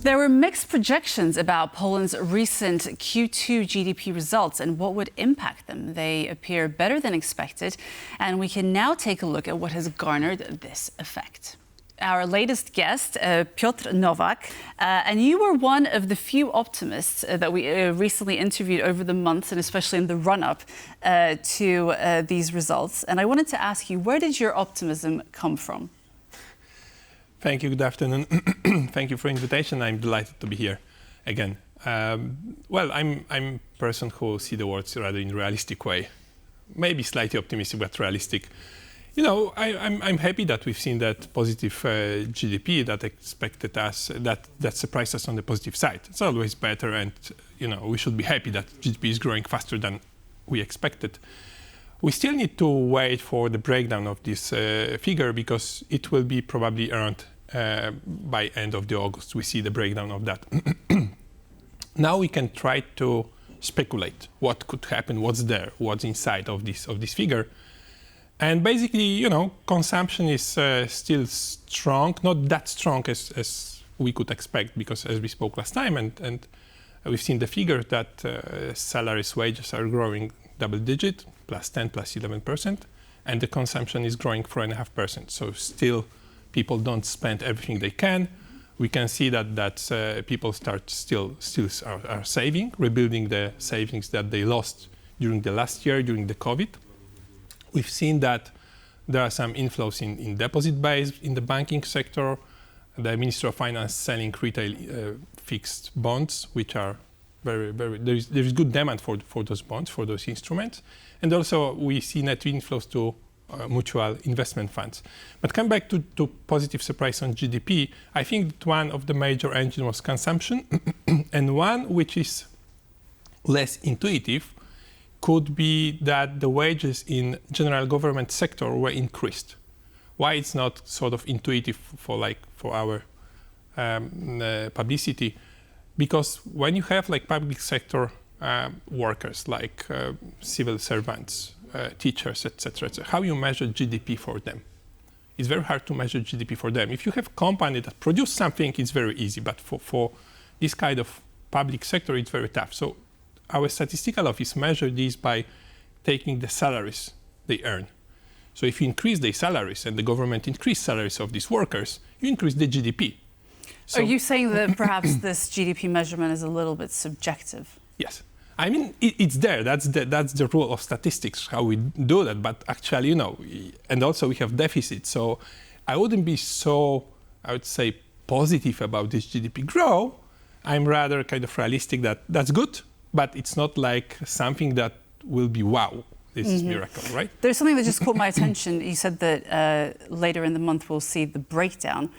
There were mixed projections about Poland's recent Q2 GDP results and what would impact them. They appear better than expected, and we can now take a look at what has garnered this effect. Our latest guest, Piotr Nowak, and you were one of the few optimists that we recently interviewed over the months, and especially in the run-up to these results. And I wanted to ask you, where did your optimism come from? Thank you. Good afternoon. Thank you for the invitation. I'm delighted to be here again. Well, I'm a person who sees the world rather in a realistic way, maybe slightly optimistic, but realistic. You know, I'm happy that we've seen that positive GDP that expected us, that surprised us on the positive side. It's always better, and you know, we should be happy that GDP is growing faster than we expected. We still need to wait for the breakdown of this figure because it will be probably around by end of the August. We see the breakdown of that. Now we can try to speculate what could happen, what's there, what's inside of this figure. And basically, you know, consumption is still strong, not that strong as we could expect, because as we spoke last time, and we've seen the figure that salaries, wages are growing double digit, plus 10, plus 11%, and the consumption is growing 4.5%. So still, people don't spend everything they can. We can see that people start still are saving, rebuilding the savings that they lost during the last year, during the COVID. We've seen that there are some inflows in deposit base in the banking sector. The Minister of Finance selling retail fixed bonds, which are there is good demand for those bonds, for those instruments. And also we see net inflows to mutual investment funds. But come back to positive surprise on GDP, I think that one of the major engines was consumption, and one which is less intuitive could be that the wages in general government sector were increased. Why it's not sort of intuitive for our publicity? Because when you have like public sector workers, like civil servants, teachers, etc., how you measure GDP for them? It's very hard to measure GDP for them. If you have a company that produce something, it's very easy. But for this kind of public sector, it's very tough. So our statistical office measured this by taking the salaries they earn. So if you increase their salaries and the government increase salaries of these workers, you increase the GDP. So, are you saying that perhaps this GDP measurement is a little bit subjective? Yes. I mean, it's there. That's the rule of statistics, how we do that. But actually, you know, and also we have deficit. So I wouldn't be so, I would say, positive about this GDP growth. I'm rather kind of realistic that that's good, but it's not like something that will be wow. This is miracle, right? There's something that just caught my attention. You said that later in the month we'll see the breakdown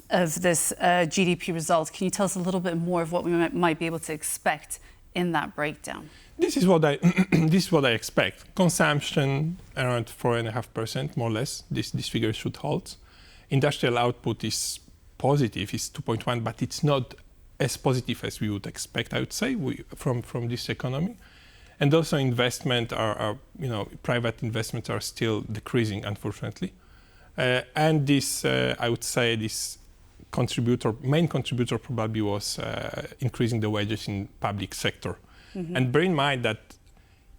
of this GDP result. Can you tell us a little bit more of what we might be able to expect in that breakdown? This is what I expect. Consumption around 4.5%, more or less. This figure should hold. Industrial output is positive, is 2.1, but it's not as positive as we would expect, I would say, from this economy. And also investment private investments are still decreasing, unfortunately. And this, I would say, this main contributor probably was increasing the wages in public sector. And bear in mind that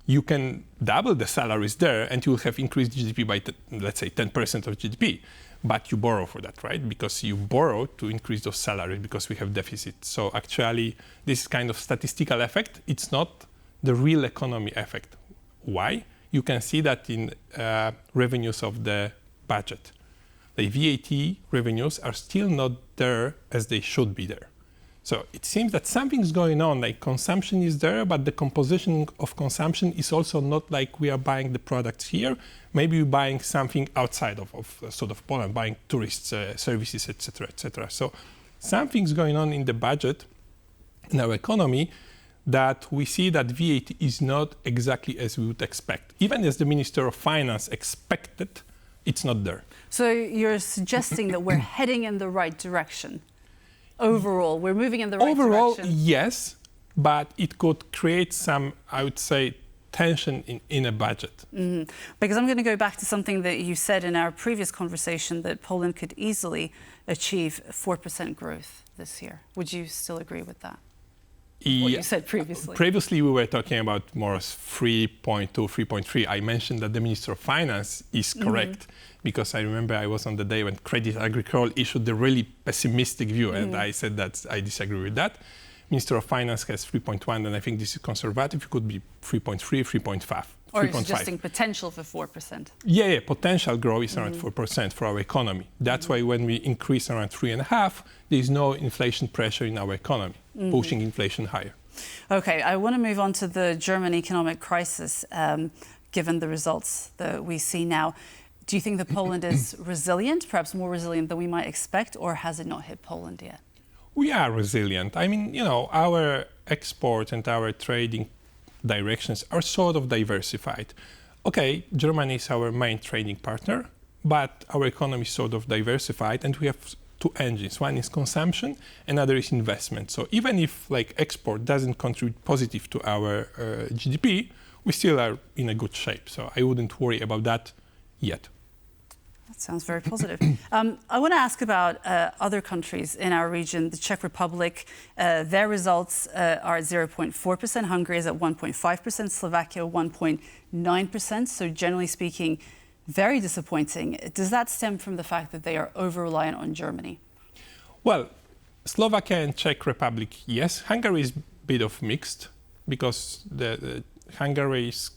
you can double the salaries there and you will have increased GDP by, let's say, 10% of GDP. But you borrow for that, right? Because you borrow to increase those salaries because we have deficit. So actually, this kind of statistical effect, it's not the real economy effect. Why? You can see that in revenues of the budget. The VAT revenues are still not there as they should be there. So it seems that something's going on, like consumption is there, but the composition of consumption is also not like we are buying the products here. Maybe we're buying something outside of sort of Poland, buying tourists, services, etc., etc. So something's going on in the budget, in our economy, that we see that VAT is not exactly as we would expect. Even as the Minister of Finance expected, it's not there. So you're suggesting that we're heading in the right direction? Overall, we're moving in the right direction? Overall, yes, but it could create some, I would say, tension in a budget. Because I'm going to go back to something that you said in our previous conversation, that Poland could easily achieve 4% growth this year. Would you still agree with that? What you said previously. Previously, we were talking about more 3.2, 3.3. I mentioned that the Minister of Finance is correct, because I remember I was on the day when Crédit Agricole issued the really pessimistic view, and I said that I disagree with that. Minister of Finance has 3.1, and I think this is conservative. It could be 3.3, 3.5. Or you're suggesting potential for 4%. Yeah, potential growth is around 4% for our economy. That's why when we increase around 3.5, there is no inflation pressure in our economy, pushing inflation higher. Okay, I want to move on to the German economic crisis, given the results that we see now. Do you think that Poland is resilient, perhaps more resilient than we might expect, or has it not hit Poland yet? We are resilient. I mean, our export and our trading directions are sort of diversified. Okay, Germany is our main trading partner, but our economy is sort of diversified, and we have two engines. One is consumption, another is investment. So even if export doesn't contribute positive to our GDP, we still are in a good shape. So I wouldn't worry about that yet. That sounds very positive. I want to ask about other countries in our region. The Czech Republic, their results are at 0.4%. Hungary is at 1.5%. Slovakia 1.9%. So generally speaking, very disappointing. Does that stem from the fact that they are over-reliant on Germany? Well, Slovakia and Czech Republic, yes. Hungary is a bit of mixed, because the Hungary is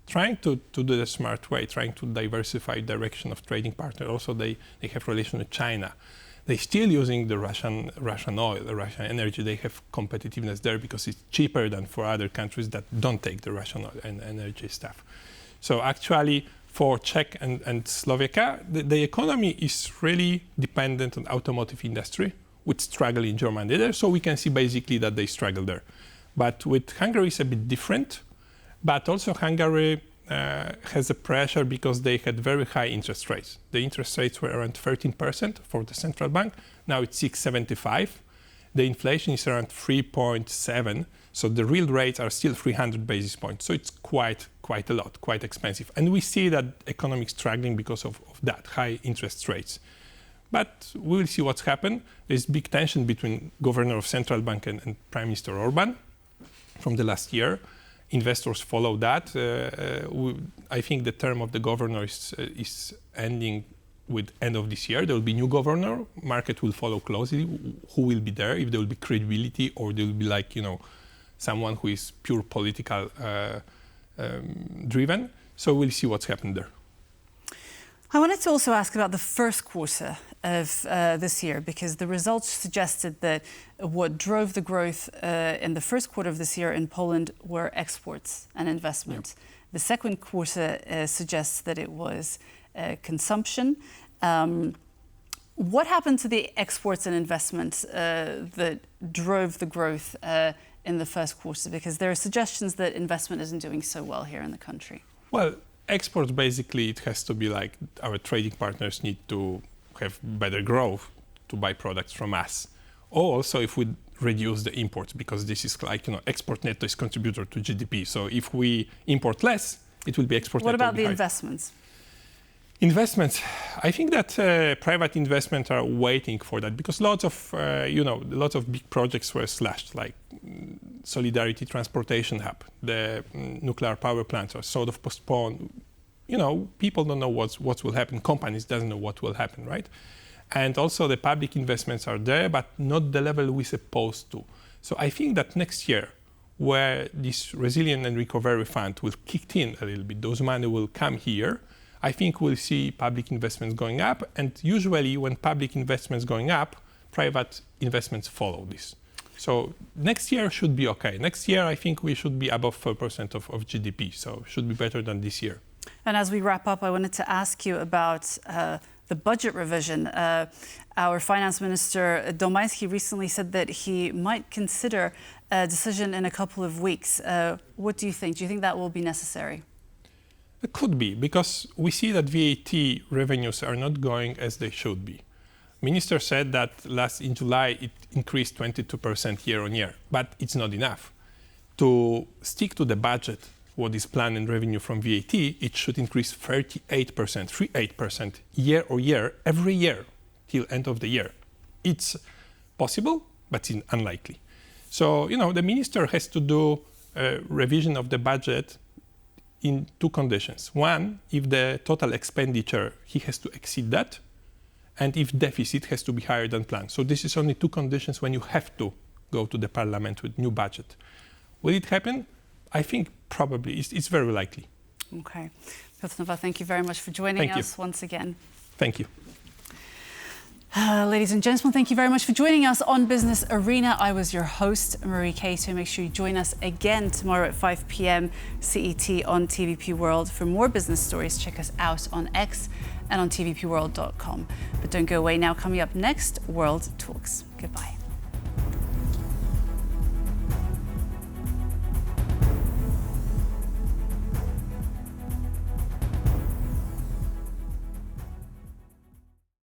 trying to do the smart way, trying to diversify direction of trading partner. Also, they have relation with China. They're still using the Russian oil, the Russian energy. They have competitiveness there because it's cheaper than for other countries that don't take the Russian oil and energy stuff. So actually, for Czech and Slovakia, the economy is really dependent on automotive industry, which struggle in Germany there. So we can see basically that they struggle there. But with Hungary, it's a bit different. But also Hungary has a pressure because they had very high interest rates. The interest rates were around 13% for the central bank. Now it's 6.75. The inflation is around 3.7. So the real rates are still 300 basis points. So it's quite a lot, quite expensive. And we see that economy is struggling because of that, high interest rates. But we will see what's happened. There's big tension between governor of central bank and Prime Minister Orban from the last year. Investors follow that. I think the term of the governor is ending with end of this year. There will be new governor. Market will follow closely. Who will be there? If there will be credibility, or there will be someone who is pure political driven. So we'll see what's happened there. I wanted to also ask about the first quarter of this year, because the results suggested that what drove the growth in the first quarter of this year in Poland were exports and investment. Yep. The second quarter suggests that it was consumption. What happened to the exports and investment that drove the growth in the first quarter? Because there are suggestions that investment isn't doing so well here in the country. Well, exports, basically, it has to be our trading partners need to have better growth to buy products from us. Also, if we reduce the imports, because this is export netto is contributor to GDP. So if we import less, it will be export netto. What about the investments? Investments, I think that private investment are waiting for that, because lots of big projects were slashed, like Solidarity Transportation Hub, the nuclear power plants are sort of postponed. People don't know what will happen. Companies doesn't know what will happen, right? And also the public investments are there, but not the level we're supposed to. So I think that next year, where this Resilience and Recovery Fund will kick in a little bit, those money will come here. I think we'll see public investments going up, and usually when public investments going up, private investments follow this. So next year should be okay. Next year, I think we should be above 4% of GDP, so should be better than this year. And as we wrap up, I wanted to ask you about the budget revision. Our finance minister, Domański, recently said that he might consider a decision in a couple of weeks. What do you think? Do you think that will be necessary? It could be, because we see that VAT revenues are not going as they should be. Minister said that in July it increased 22% year on year, but it's not enough. To stick to the budget, what is planned and revenue from VAT, it should increase 38% year every year till end of the year. It's possible, but it's unlikely. So, the minister has to do a revision of the budget in two conditions. One, if the total expenditure, he has to exceed that, and if deficit has to be higher than planned. So this is only two conditions when you have to go to the parliament with new budget. Will it happen? I think probably. It's very likely. Okay. Piotr Nowak, thank you very much for joining us once again. Thank you. Ladies and gentlemen, thank you very much for joining us on Business Arena. I was your host, Marie Cato. Make sure you join us again tomorrow at 5 p.m. CET on TVP World. For more business stories, check us out on X and on tvpworld.com. But don't go away now. Coming up next, World Talks. Goodbye.